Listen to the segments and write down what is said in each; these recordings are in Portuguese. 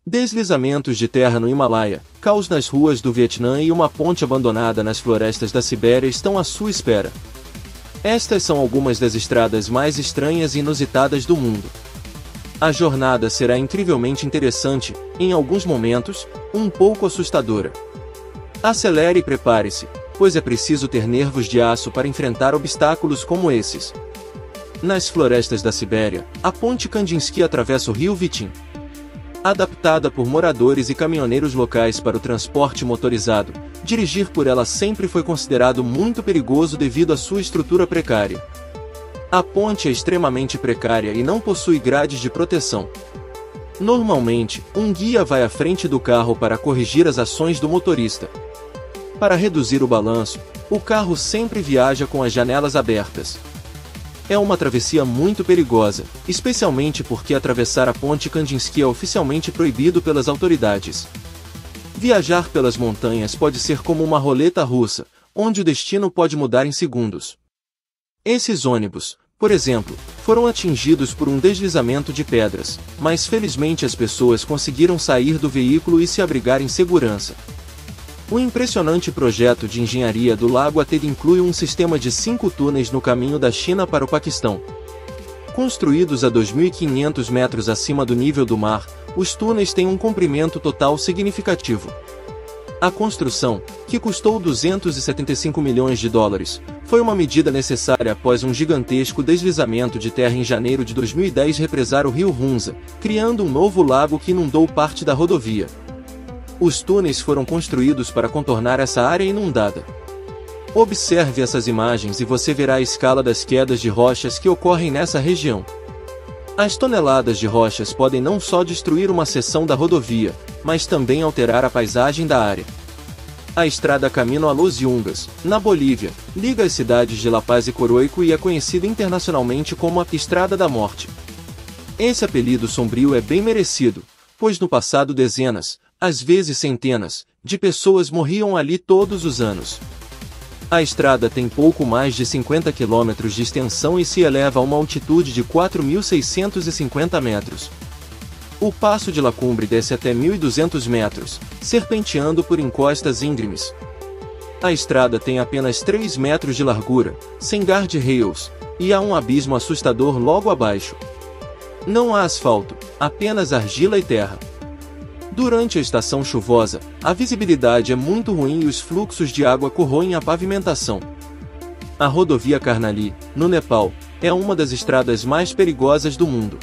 Deslizamentos de terra no Himalaia, caos nas ruas do Vietnã e uma ponte abandonada nas florestas da Sibéria estão à sua espera. Estas são algumas das estradas mais estranhas e inusitadas do mundo. A jornada será incrivelmente interessante, em alguns momentos, um pouco assustadora. Acelere e prepare-se, pois é preciso ter nervos de aço para enfrentar obstáculos como esses. Nas florestas da Sibéria, a ponte Kandinsky atravessa o rio Vitim. Adaptada por moradores e caminhoneiros locais para o transporte motorizado, dirigir por ela sempre foi considerado muito perigoso devido à sua estrutura precária. A ponte é extremamente precária e não possui grades de proteção. Normalmente, um guia vai à frente do carro para corrigir as ações do motorista. Para reduzir o balanço, o carro sempre viaja com as janelas abertas. É uma travessia muito perigosa, especialmente porque atravessar a ponte Kandinsky é oficialmente proibido pelas autoridades. Viajar pelas montanhas pode ser como uma roleta russa, onde o destino pode mudar em segundos. Esses ônibus, por exemplo, foram atingidos por um deslizamento de pedras, mas felizmente as pessoas conseguiram sair do veículo e se abrigar em segurança. O impressionante projeto de engenharia do Lago Ated inclui um sistema de 5 túneis no caminho da China para o Paquistão. Construídos a 2.500 metros acima do nível do mar, os túneis têm um comprimento total significativo. A construção, que custou 275 milhões de dólares, foi uma medida necessária após um gigantesco deslizamento de terra em janeiro de 2010 represar o rio Hunza, criando um novo lago que inundou parte da rodovia. Os túneis foram construídos para contornar essa área inundada. Observe essas imagens e você verá a escala das quedas de rochas que ocorrem nessa região. As toneladas de rochas podem não só destruir uma seção da rodovia, mas também alterar a paisagem da área. A estrada Camino a los Yungas, na Bolívia, liga as cidades de La Paz e Coroico e é conhecida internacionalmente como a Estrada da Morte. Esse apelido sombrio é bem merecido, pois no passado dezenas, às vezes centenas, de pessoas morriam ali todos os anos. A estrada tem pouco mais de 50 quilômetros de extensão e se eleva a uma altitude de 4.650 metros. O Passo de La Cumbre desce até 1.200 metros, serpenteando por encostas íngremes. A estrada tem apenas 3 metros de largura, sem guardrails, e há um abismo assustador logo abaixo. Não há asfalto, apenas argila e terra. Durante a estação chuvosa, a visibilidade é muito ruim e os fluxos de água corroem a pavimentação. A rodovia Karnali, no Nepal, é uma das estradas mais perigosas do mundo.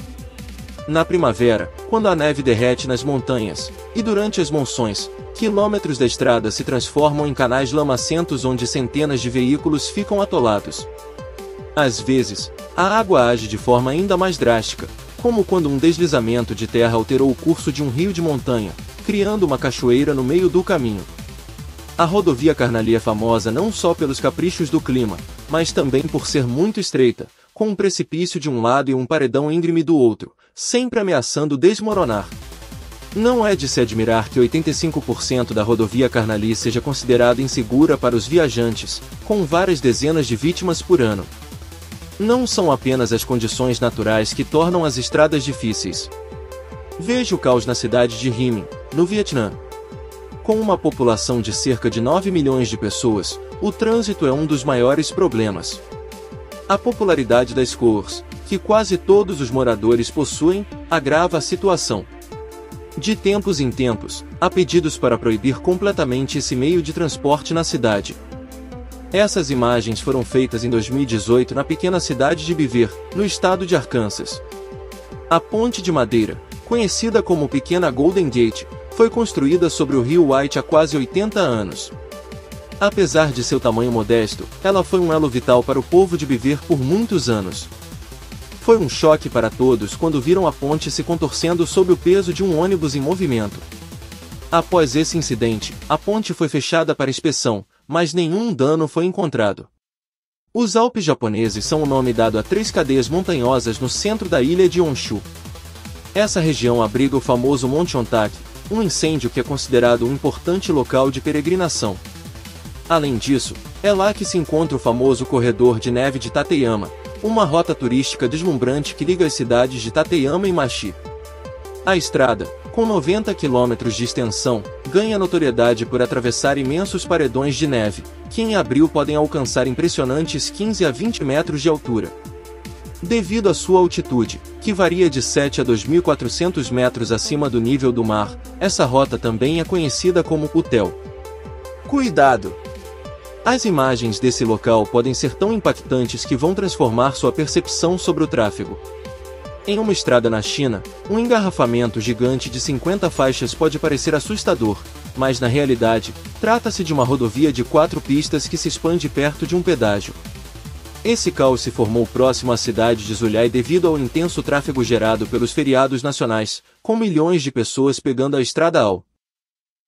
Na primavera, quando a neve derrete nas montanhas, e durante as monções, quilômetros da estrada se transformam em canais lamacentos onde centenas de veículos ficam atolados. Às vezes, a água age de forma ainda mais drástica, como quando um deslizamento de terra alterou o curso de um rio de montanha, criando uma cachoeira no meio do caminho. A rodovia Karnali é famosa não só pelos caprichos do clima, mas também por ser muito estreita, com um precipício de um lado e um paredão íngreme do outro, sempre ameaçando desmoronar. Não é de se admirar que 85% da rodovia Karnali seja considerada insegura para os viajantes, com várias dezenas de vítimas por ano. Não são apenas as condições naturais que tornam as estradas difíceis. Veja o caos na cidade de Hy Minh, no Vietnã. Com uma população de cerca de 9 milhões de pessoas, o trânsito é um dos maiores problemas. A popularidade das scooters, que quase todos os moradores possuem, agrava a situação. De tempos em tempos, há pedidos para proibir completamente esse meio de transporte na cidade. Essas imagens foram feitas em 2018 na pequena cidade de Beaver, no estado de Arkansas. A ponte de madeira, conhecida como Pequena Golden Gate, foi construída sobre o rio White há quase 80 anos. Apesar de seu tamanho modesto, ela foi um elo vital para o povo de Beaver por muitos anos. Foi um choque para todos quando viram a ponte se contorcendo sob o peso de um ônibus em movimento. Após esse incidente, a ponte foi fechada para inspeção, mas nenhum dano foi encontrado. Os Alpes japoneses são o nome dado a 3 cadeias montanhosas no centro da ilha de Honshu. Essa região abriga o famoso Monte Ontake, um incêndio que é considerado um importante local de peregrinação. Além disso, é lá que se encontra o famoso corredor de neve de Tateyama, uma rota turística deslumbrante que liga as cidades de Tateyama e Machi. A estrada, Com 90 km de extensão, ganha notoriedade por atravessar imensos paredões de neve, que em abril podem alcançar impressionantes 15 a 20 metros de altura. Devido à sua altitude, que varia de 7 a 2.400 metros acima do nível do mar, essa rota também é conhecida como Utel. Cuidado! As imagens desse local podem ser tão impactantes que vão transformar sua percepção sobre o tráfego. Em uma estrada na China, um engarrafamento gigante de 50 faixas pode parecer assustador, mas na realidade, trata-se de uma rodovia de 4 pistas que se expande perto de um pedágio. Esse caos se formou próximo à cidade de Zhuhai devido ao intenso tráfego gerado pelos feriados nacionais, com milhões de pessoas pegando a estrada ao.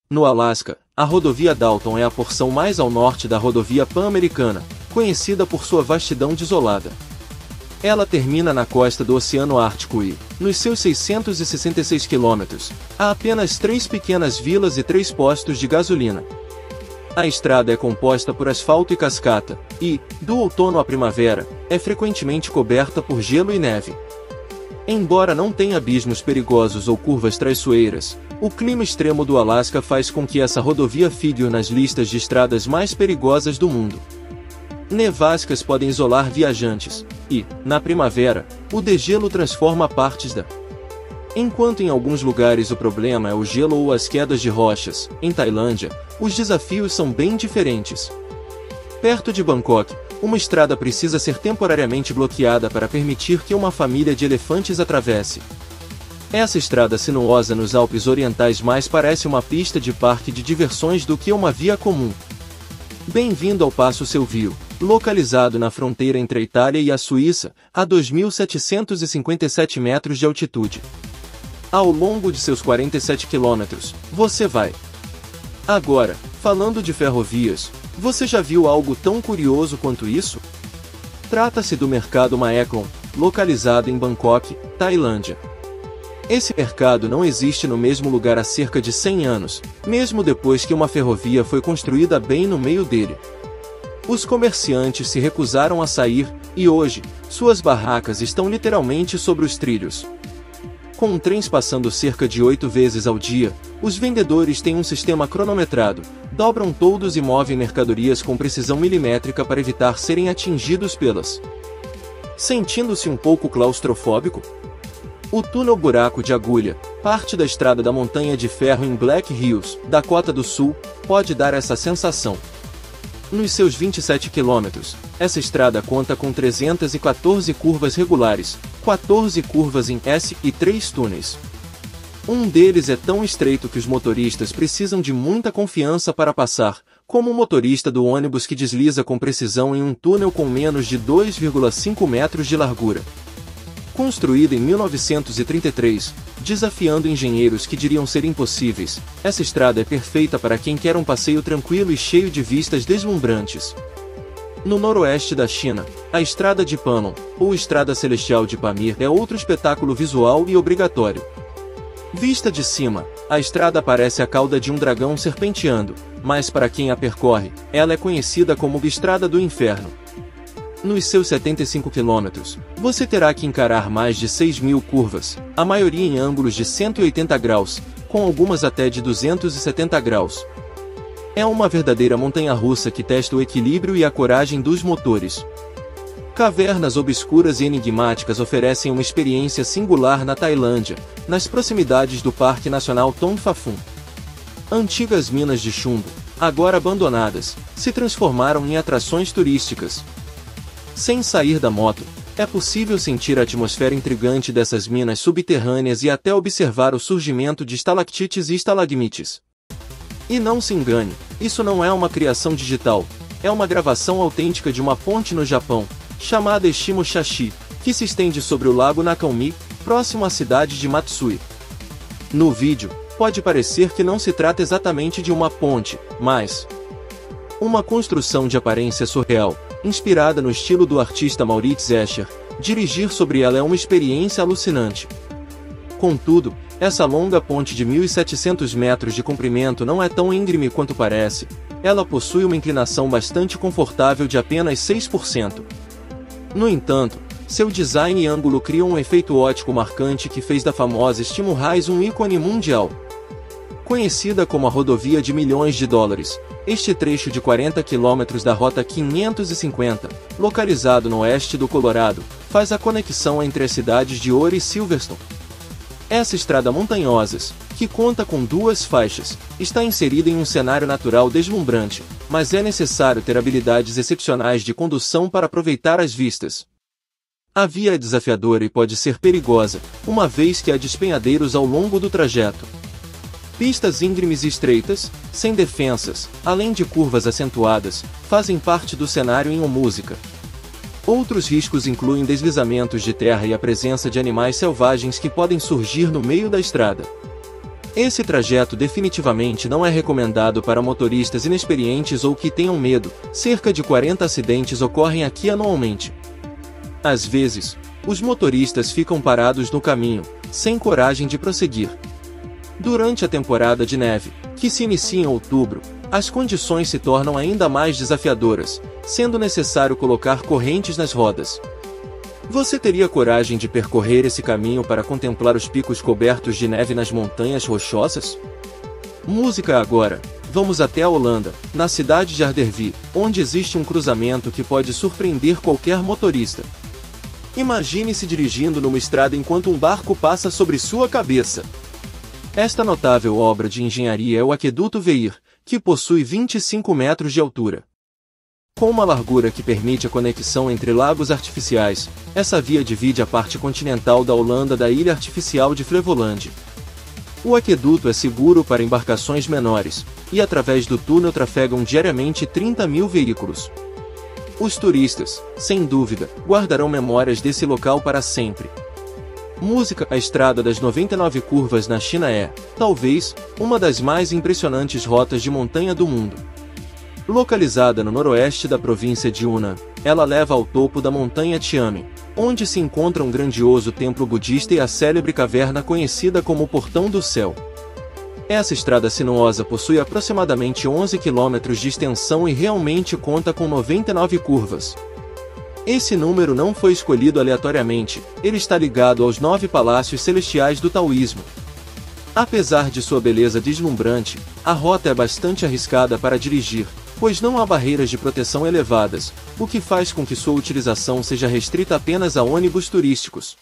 No Alasca, a rodovia Dalton é a porção mais ao norte da rodovia Pan-Americana, conhecida por sua vastidão desolada. Ela termina na costa do Oceano Ártico e, nos seus 666 quilômetros, há apenas 3 pequenas vilas e 3 postos de gasolina. A estrada é composta por asfalto e cascata, e, do outono à primavera, é frequentemente coberta por gelo e neve. Embora não tenha abismos perigosos ou curvas traiçoeiras, o clima extremo do Alasca faz com que essa rodovia figure nas listas de estradas mais perigosas do mundo. Nevascas podem isolar viajantes, e, na primavera, o degelo transforma partes da. Enquanto em alguns lugares o problema é o gelo ou as quedas de rochas, em Tailândia, os desafios são bem diferentes. Perto de Bangkok, uma estrada precisa ser temporariamente bloqueada para permitir que uma família de elefantes atravesse. Essa estrada sinuosa nos Alpes Orientais mais parece uma pista de parque de diversões do que uma via comum. Bem-vindo ao Passo Selvio, localizado na fronteira entre a Itália e a Suíça, a 2.757 metros de altitude. Ao longo de seus 47 quilômetros, você vai. Agora, falando de ferrovias, você já viu algo tão curioso quanto isso? Trata-se do Mercado Maeklong, localizado em Bangkok, Tailândia. Esse mercado não existe no mesmo lugar há cerca de 100 anos, mesmo depois que uma ferrovia foi construída bem no meio dele. Os comerciantes se recusaram a sair, e hoje, suas barracas estão literalmente sobre os trilhos. Com trens passando cerca de 8 vezes ao dia, os vendedores têm um sistema cronometrado, dobram todos e movem mercadorias com precisão milimétrica para evitar serem atingidos pelas. Sentindo-se um pouco claustrofóbico? O túnel Buraco de Agulha, parte da estrada da Montanha de Ferro em Black Hills, Dakota do Sul, pode dar essa sensação. Nos seus 27 quilômetros, essa estrada conta com 314 curvas regulares, 14 curvas em S e 3 túneis. Um deles é tão estreito que os motoristas precisam de muita confiança para passar, como o motorista do ônibus que desliza com precisão em um túnel com menos de 2,5 metros de largura. Construída em 1933, desafiando engenheiros que diriam ser impossíveis, essa estrada é perfeita para quem quer um passeio tranquilo e cheio de vistas deslumbrantes. No noroeste da China, a Estrada de Panlong, ou Estrada Celestial de Pamir, é outro espetáculo visual e obrigatório. Vista de cima, a estrada parece a cauda de um dragão serpenteando, mas para quem a percorre, ela é conhecida como Estrada do Inferno. Nos seus 75 quilômetros, você terá que encarar mais de 6.000 curvas, a maioria em ângulos de 180 graus, com algumas até de 270 graus. É uma verdadeira montanha-russa que testa o equilíbrio e a coragem dos motores. Cavernas obscuras e enigmáticas oferecem uma experiência singular na Tailândia, nas proximidades do Parque Nacional Ton Pha Phum. Antigas minas de chumbo, agora abandonadas, se transformaram em atrações turísticas. Sem sair da moto, é possível sentir a atmosfera intrigante dessas minas subterrâneas e até observar o surgimento de estalactites e estalagmites. E não se engane, isso não é uma criação digital, é uma gravação autêntica de uma ponte no Japão, chamada Eshimo-shashi, que se estende sobre o lago Nakaumi, próximo à cidade de Matsui. No vídeo, pode parecer que não se trata exatamente de uma ponte, mas uma construção de aparência surreal, inspirada no estilo do artista Maurits Escher. Dirigir sobre ela é uma experiência alucinante. Contudo, essa longa ponte de 1.700 metros de comprimento não é tão íngreme quanto parece. Ela possui uma inclinação bastante confortável de apenas 6%. No entanto, Seu design e ângulo criam um efeito óptico marcante que fez da famosa Steam Rise um ícone mundial. Conhecida como a rodovia de milhões de dólares, este trecho de 40 km da Rota 550, localizado no oeste do Colorado, faz a conexão entre as cidades de Ori e Silverstone. Essa estrada montanhosa, que conta com 2 faixas, está inserida em um cenário natural deslumbrante, mas é necessário ter habilidades excepcionais de condução para aproveitar as vistas. A via é desafiadora e pode ser perigosa, uma vez que há despenhadeiros ao longo do trajeto. Pistas íngremes e estreitas, sem defensas, além de curvas acentuadas, fazem parte do cenário em uma música. Outros riscos incluem deslizamentos de terra e a presença de animais selvagens que podem surgir no meio da estrada. Esse trajeto definitivamente não é recomendado para motoristas inexperientes ou que tenham medo. Cerca de 40 acidentes ocorrem aqui anualmente. Às vezes, os motoristas ficam parados no caminho, sem coragem de prosseguir. Durante a temporada de neve, que se inicia em outubro, as condições se tornam ainda mais desafiadoras, sendo necessário colocar correntes nas rodas. Você teria coragem de percorrer esse caminho para contemplar os picos cobertos de neve nas montanhas rochosas? Música agora. Vamos até a Holanda, na cidade de Ardervie, onde existe um cruzamento que pode surpreender qualquer motorista. Imagine-se dirigindo numa estrada enquanto um barco passa sobre sua cabeça. Esta notável obra de engenharia é o Aqueduto Veer, que possui 25 metros de altura. Com uma largura que permite a conexão entre lagos artificiais, essa via divide a parte continental da Holanda da ilha artificial de Flevoland. O aqueduto é seguro para embarcações menores, e através do túnel trafegam diariamente 30.000 veículos. Os turistas, sem dúvida, guardarão memórias desse local para sempre. Música. A Estrada das 99 Curvas na China é, talvez, uma das mais impressionantes rotas de montanha do mundo. Localizada no noroeste da província de Yunnan, ela leva ao topo da montanha Tianmen, onde se encontra um grandioso templo budista e a célebre caverna conhecida como o Portão do Céu. Essa estrada sinuosa possui aproximadamente 11 km de extensão e realmente conta com 99 curvas. Esse número não foi escolhido aleatoriamente, ele está ligado aos 9 palácios celestiais do taoísmo. Apesar de sua beleza deslumbrante, a rota é bastante arriscada para dirigir, pois não há barreiras de proteção elevadas, o que faz com que sua utilização seja restrita apenas a ônibus turísticos.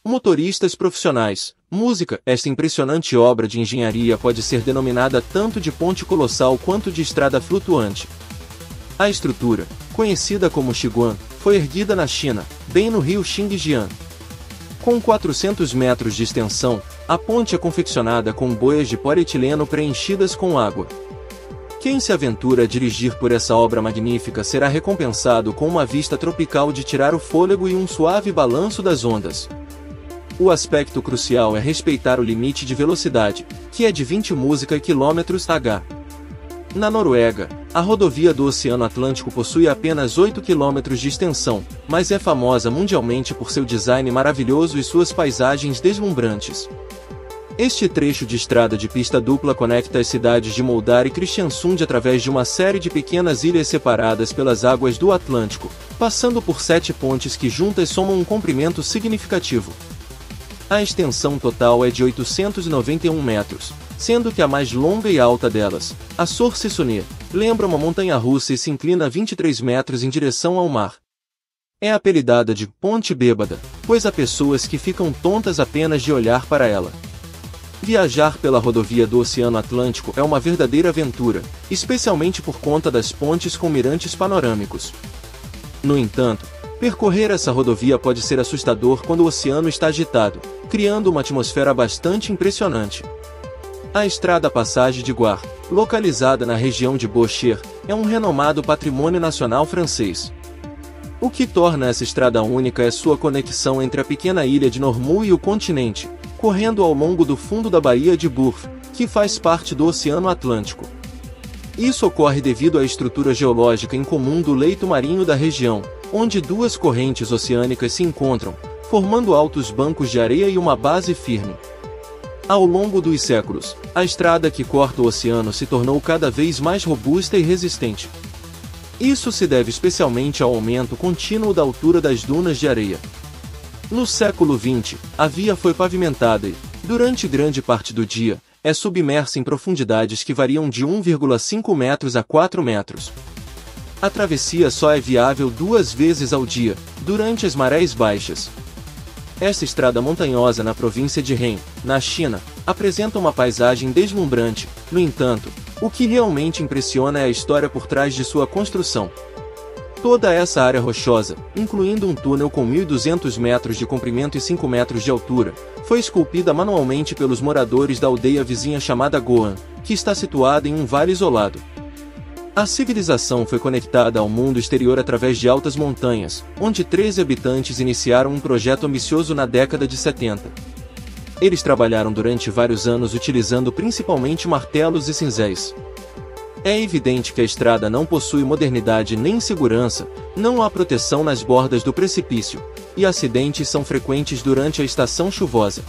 Motoristas profissionais. Música. Esta impressionante obra de engenharia pode ser denominada tanto de ponte colossal quanto de estrada flutuante. A estrutura, conhecida como Xiguan, foi erguida na China, bem no rio Xinjiang. Com 400 metros de extensão, a ponte é confeccionada com boias de polietileno preenchidas com água. Quem se aventura a dirigir por essa obra magnífica será recompensado com uma vista tropical de tirar o fôlego e um suave balanço das ondas. O aspecto crucial é respeitar o limite de velocidade, que é de 20 km/h. Na Noruega, a rodovia do Oceano Atlântico possui apenas 8 km de extensão, mas é famosa mundialmente por seu design maravilhoso e suas paisagens deslumbrantes. Este trecho de estrada de pista dupla conecta as cidades de Moldar e Kristiansund através de uma série de pequenas ilhas separadas pelas águas do Atlântico, passando por 7 pontes que juntas somam um comprimento significativo. A extensão total é de 891 metros, sendo que a mais longa e alta delas, a Sorsissunir, lembra uma montanha-russa e se inclina 23 metros em direção ao mar. É apelidada de Ponte Bêbada, pois há pessoas que ficam tontas apenas de olhar para ela. Viajar pela rodovia do Oceano Atlântico é uma verdadeira aventura, especialmente por conta das pontes com mirantes panorâmicos. No entanto, percorrer essa rodovia pode ser assustador quando o oceano está agitado, criando uma atmosfera bastante impressionante. A Estrada Passage de Goire, localizada na região de Beaucher, é um renomado patrimônio nacional francês. O que torna essa estrada única é sua conexão entre a pequena ilha de Noirmoutier e o continente, correndo ao longo do fundo da Baía de Bourg, que faz parte do Oceano Atlântico. Isso ocorre devido à estrutura geológica incomum do leito marinho da região, onde 2 correntes oceânicas se encontram, formando altos bancos de areia e uma base firme. Ao longo dos séculos, a estrada que corta o oceano se tornou cada vez mais robusta e resistente. Isso se deve especialmente ao aumento contínuo da altura das dunas de areia. No século XX, a via foi pavimentada e, durante grande parte do dia, é submersa em profundidades que variam de 1,5 metros a 4 metros. A travessia só é viável 2 vezes ao dia, durante as marés baixas. Esta estrada montanhosa na província de Hen, na China, apresenta uma paisagem deslumbrante. No entanto, o que realmente impressiona é a história por trás de sua construção. Toda essa área rochosa, incluindo um túnel com 1.200 metros de comprimento e 5 metros de altura, foi esculpida manualmente pelos moradores da aldeia vizinha chamada Goan, que está situada em um vale isolado. A civilização foi conectada ao mundo exterior através de altas montanhas, onde 13 habitantes iniciaram um projeto ambicioso na década de 70. Eles trabalharam durante vários anos utilizando principalmente martelos e cinzéis. É evidente que a estrada não possui modernidade nem segurança, não há proteção nas bordas do precipício, e acidentes são frequentes durante a estação chuvosa.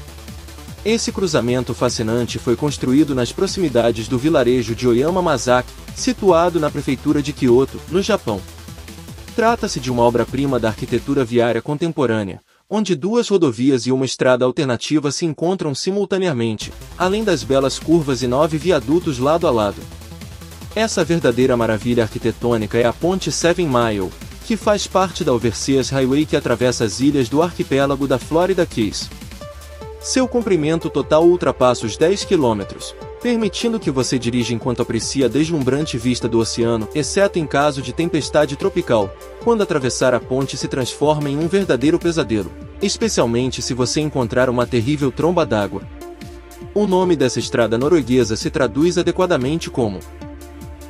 Esse cruzamento fascinante foi construído nas proximidades do vilarejo de Oyama Mazaki, situado na prefeitura de Kyoto, no Japão. Trata-se de uma obra-prima da arquitetura viária contemporânea, onde 2 rodovias e uma estrada alternativa se encontram simultaneamente, além das belas curvas e 9 viadutos lado a lado. Essa verdadeira maravilha arquitetônica é a Ponte Seven Mile, que faz parte da Overseas Highway que atravessa as ilhas do arquipélago da Florida Keys. Seu comprimento total ultrapassa os 10 km, permitindo que você dirija enquanto aprecia a deslumbrante vista do oceano, exceto em caso de tempestade tropical, quando atravessar a ponte se transforma em um verdadeiro pesadelo, especialmente se você encontrar uma terrível tromba d'água. O nome dessa estrada norueguesa se traduz adequadamente como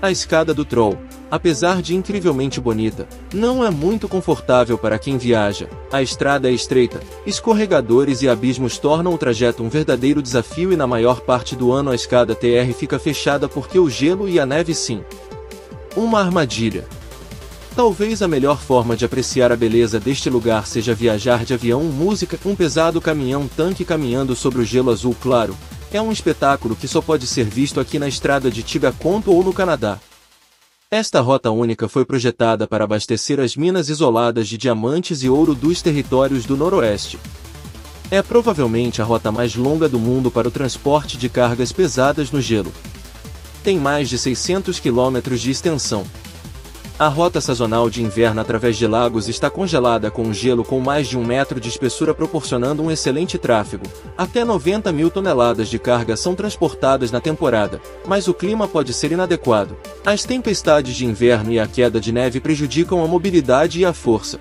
a Escada do Troll. Apesar de incrivelmente bonita, não é muito confortável para quem viaja. A estrada é estreita, escorregadores e abismos tornam o trajeto um verdadeiro desafio e na maior parte do ano a escada TR fica fechada porque o gelo e a neve sim. Uma armadilha. Talvez a melhor forma de apreciar a beleza deste lugar seja viajar de avião. Música, um pesado caminhão-tanque caminhando sobre o gelo azul claro. É um espetáculo que só pode ser visto aqui na estrada de Tibaconto ou no Canadá. Esta rota única foi projetada para abastecer as minas isoladas de diamantes e ouro dos territórios do Noroeste. É provavelmente a rota mais longa do mundo para o transporte de cargas pesadas no gelo. Tem mais de 600 km de extensão. A rota sazonal de inverno através de lagos está congelada com um gelo com mais de 1 metro de espessura, proporcionando um excelente tráfego. Até 90 mil toneladas de carga são transportadas na temporada, mas o clima pode ser inadequado. As tempestades de inverno e a queda de neve prejudicam a mobilidade e a força.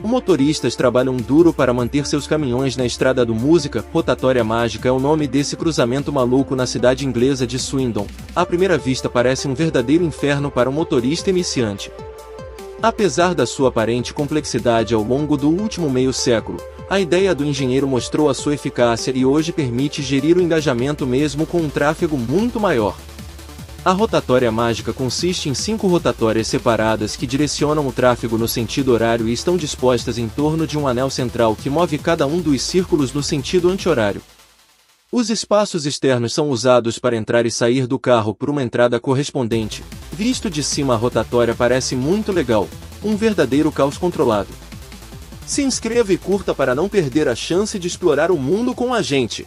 Motoristas trabalham duro para manter seus caminhões na estrada do Música. Rotatória Mágica é o nome desse cruzamento maluco na cidade inglesa de Swindon. À primeira vista parece um verdadeiro inferno para um motorista iniciante. Apesar da sua aparente complexidade ao longo do último meio século, a ideia do engenheiro mostrou a sua eficácia e hoje permite gerir o engajamento mesmo com um tráfego muito maior. A rotatória mágica consiste em 5 rotatórias separadas que direcionam o tráfego no sentido horário e estão dispostas em torno de um anel central que move cada um dos círculos no sentido anti-horário. Os espaços externos são usados para entrar e sair do carro por uma entrada correspondente. Visto de cima, a rotatória parece muito legal, um verdadeiro caos controlado. Se inscreva e curta para não perder a chance de explorar o mundo com a gente.